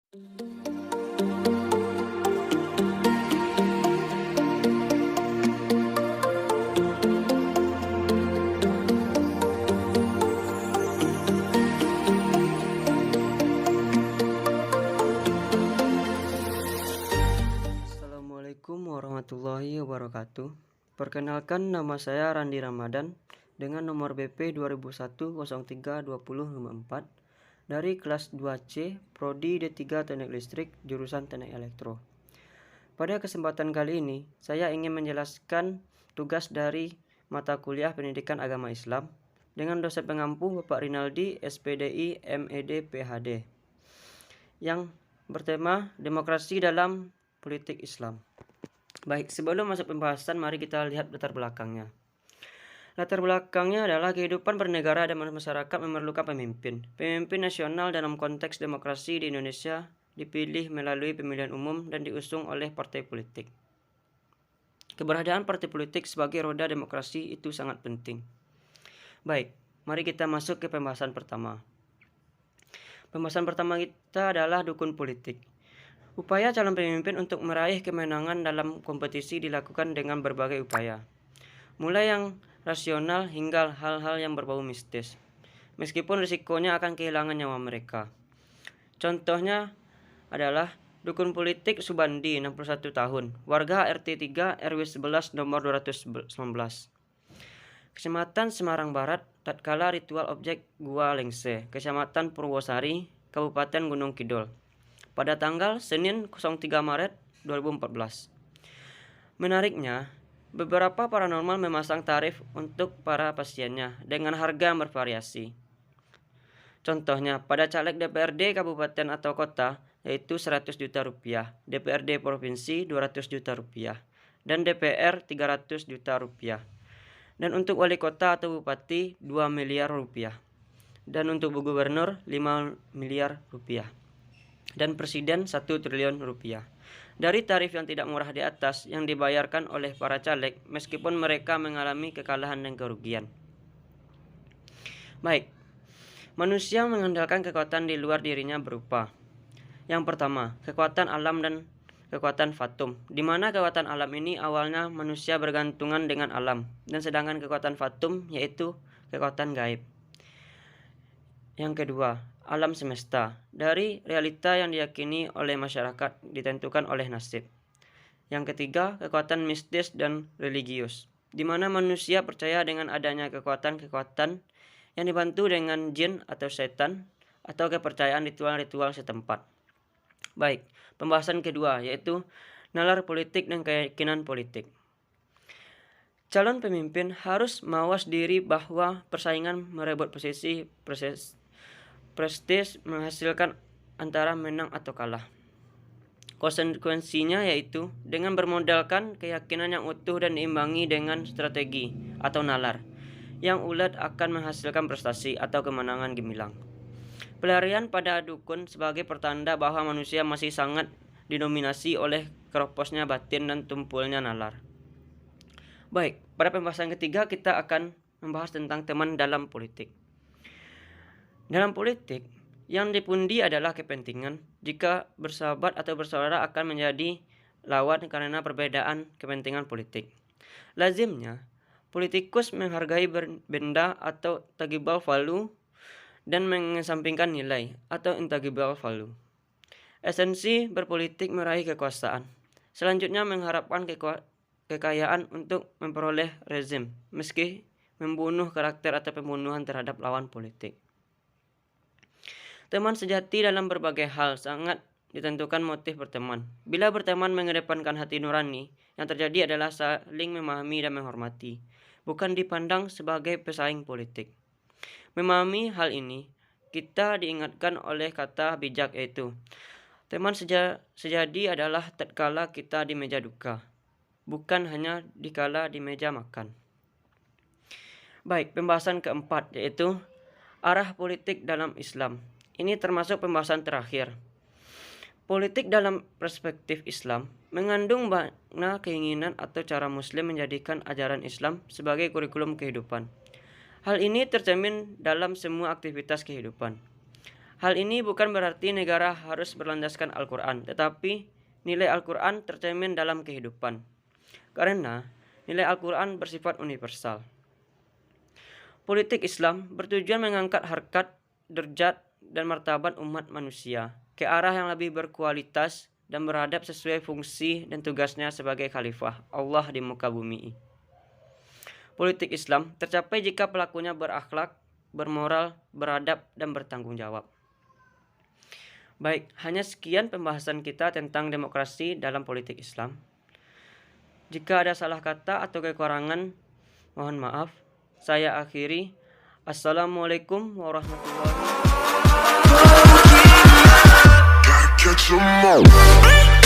Assalamualaikum warahmatullahi wabarakatuh. Perkenalkan, nama saya Randi Ramadan dengan nomor BP 2001-03-2054 dari kelas 2C Prodi D3 Teknik Listrik jurusan Teknik Elektro. Pada kesempatan kali ini, saya ingin menjelaskan tugas dari mata kuliah Pendidikan Agama Islam dengan dosen pengampu Bapak Rinaldi, SPDI, MED, PhD, yang bertema Demokrasi dalam Politik Islam. Baik, sebelum masuk pembahasan, mari kita lihat latar belakangnya. Latar belakangnya adalah kehidupan bernegara dan masyarakat memerlukan pemimpin. Pemimpin nasional dalam konteks demokrasi di Indonesia dipilih melalui pemilihan umum dan diusung oleh partai politik. Keberadaan partai politik sebagai roda demokrasi itu sangat penting. Baik, mari kita masuk ke pembahasan pertama. Pembahasan pertama kita adalah dukun politik. Upaya calon pemimpin untuk meraih kemenangan dalam kompetisi dilakukan dengan berbagai upaya, mulai yang rasional hingga hal-hal yang berbau mistis, meskipun risikonya akan kehilangan nyawa mereka. Contohnya adalah dukun politik Subandi, 61 tahun, warga RT 3 RW 11 nomor 219, Kecamatan Semarang Barat, tatkala ritual objek Gua Lengse, Kecamatan Purwosari, Kabupaten Gunung Kidul, pada tanggal Senin 03 Maret 2014. Menariknya, beberapa paranormal memasang tarif untuk para pasiennya dengan harga yang bervariasi. Contohnya, pada caleg DPRD kabupaten atau kota yaitu 100 juta rupiah, DPRD provinsi 200 juta rupiah, dan DPR 300 juta rupiah. Dan untuk wali kota atau bupati 2 miliar rupiah. Dan untuk gubernur 5 miliar rupiah. Dan presiden 1 triliun rupiah. Dari tarif yang tidak murah di atas yang dibayarkan oleh para caleg meskipun mereka mengalami kekalahan dan kerugian. Baik, manusia mengandalkan kekuatan di luar dirinya berupa: yang pertama, kekuatan alam dan kekuatan fatum, di mana kekuatan alam ini awalnya manusia bergantungan dengan alam, dan sedangkan kekuatan fatum yaitu kekuatan gaib. Yang kedua, alam semesta, dari realita yang diyakini oleh masyarakat ditentukan oleh nasib. Yang ketiga, kekuatan mistis dan religius, di mana manusia percaya dengan adanya kekuatan-kekuatan yang dibantu dengan jin atau setan atau kepercayaan ritual-ritual setempat. Baik, pembahasan kedua yaitu nalar politik dan keyakinan politik. Calon pemimpin harus mawas diri bahwa persaingan merebut posisi prestis menghasilkan antara menang atau kalah. Konsekuensinya yaitu dengan bermodalkan keyakinan yang utuh dan diimbangi dengan strategi atau nalar yang ulet akan menghasilkan prestasi atau kemenangan gemilang. Pelarian pada dukun sebagai pertanda bahwa manusia masih sangat didominasi oleh keroposnya batin dan tumpulnya nalar. Baik, pada pembahasan ketiga kita akan membahas tentang teman dalam politik. Dalam politik, yang dipundi adalah kepentingan. Jika bersahabat atau bersaudara akan menjadi lawan karena perbedaan kepentingan politik. Lazimnya, politikus menghargai benda atau tangible value dan mengesampingkan nilai atau intangible value. Esensi berpolitik meraih kekuasaan. Selanjutnya mengharapkan kekayaan untuk memperoleh rezim, meski membunuh karakter atau pembunuhan terhadap lawan politik. Teman sejati dalam berbagai hal sangat ditentukan motif berteman. Bila berteman mengedepankan hati nurani, yang terjadi adalah saling memahami dan menghormati, bukan dipandang sebagai pesaing politik. Memahami hal ini, kita diingatkan oleh kata bijak yaitu, teman sejati adalah tatkala kita di meja duka, bukan hanya dikala di meja makan. Baik, pembahasan keempat yaitu arah politik dalam Islam. Ini termasuk pembahasan terakhir. Politik dalam perspektif Islam mengandung makna keinginan atau cara Muslim menjadikan ajaran Islam sebagai kurikulum kehidupan. Hal ini tercermin dalam semua aktivitas kehidupan. Hal ini bukan berarti negara harus berlandaskan Al-Quran, tetapi nilai Al-Quran tercermin dalam kehidupan. Karena nilai Al-Quran bersifat universal. Politik Islam bertujuan mengangkat harkat, derajat, dan martabat umat manusia ke arah yang lebih berkualitas dan beradab sesuai fungsi dan tugasnya sebagai khalifah Allah di muka bumi. Politik Islam tercapai jika pelakunya berakhlak, bermoral, beradab, dan bertanggung jawab. Baik, hanya sekian pembahasan kita tentang demokrasi dalam politik Islam. Jika ada salah kata atau kekurangan, mohon maaf. Saya akhiri. Assalamualaikum warahmatullahi wabarakatuh.